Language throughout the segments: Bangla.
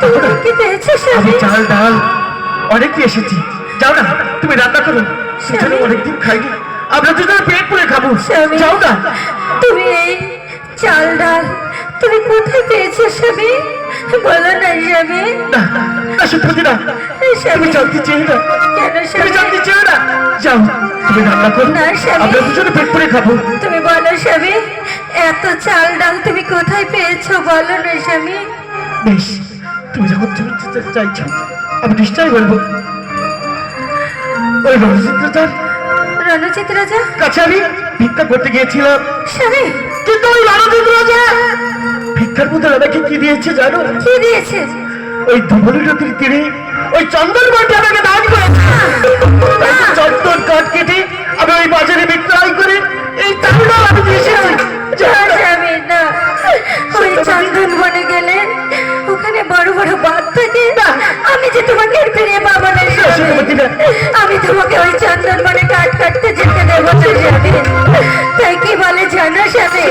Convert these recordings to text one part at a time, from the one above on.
তুমি কি পেয়েছো আমি স্বামী? চাল ডাল অনেকই এসেছি, যাও না তুমি রান্না করো, সেজন্য অনেকদিন খাইনি, আমরা দুজনে পেট পুরে খাবো, স্বামী, যাও না। তুমি এই চাল ডাল তুমি কোথায় পেয়েছো স্বামী? বলো না স্বামী। না না সত্যি না, তুমি স্বামী, জানতে চেয়ে না, কেন তুমি স্বামী? জানতে চেয়ে না, যাও তুমি রান্না করো, না স্বামী, আমরা দুজনে পেট পুরে খাবো। তুমি বলো স্বামী, এত চাল ডাল তুমি কোথায় পেয়েছো? বলো না স্বামী। বেশ, তুমি যখন চাইছো আমি নিশ্চয়ই বলবো। ওই রণজিৎ রণজিৎ রাজা? কাছে আমি ভিক্ষা করতে গিয়েছিলাম, স্বামী, কিন্তু ওই রণজিৎ রাজা ভিক্ষার মধ্যে আমাকে কি দিয়েছে জানো? কি দিয়েছে? ওই ধবলী নদীর তীরে ওই চন্দন কাঠ আমাকে দান করেছে। তাই তো চন্দন কাঠ কেটে আমি ওই বাজারে বিক্রয় করে এই চালটা আমি দিয়ে এসেছি। না স্বামী, না, ওই চন্দন বনে গেলে ওখানে বড় বড় বাঘ থাকে, আমি যে তোমাকে আর ফিরিয়ে পাবো না স্বামী। আমি তোমাকে ওই চন্দন বনে কাঠ কাটতে যেতে দেবো না স্বামী। তাই কি বলে জানো স্বামী?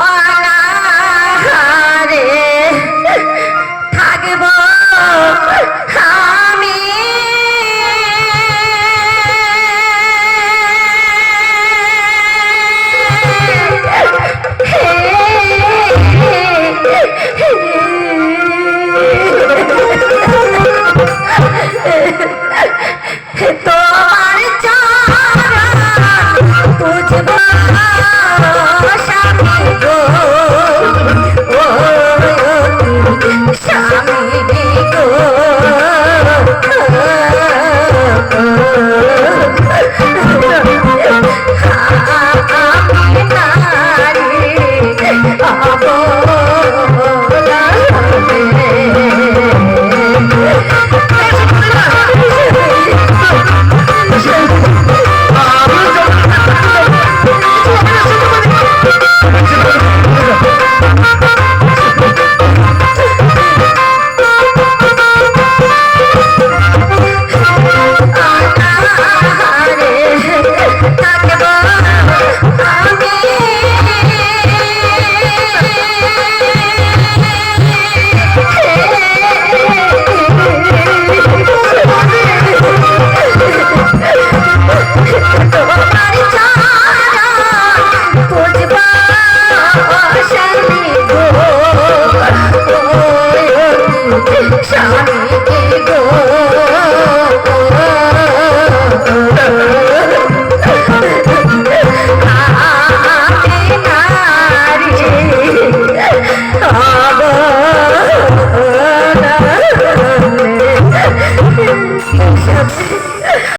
অনাহারে থাকবো আমি,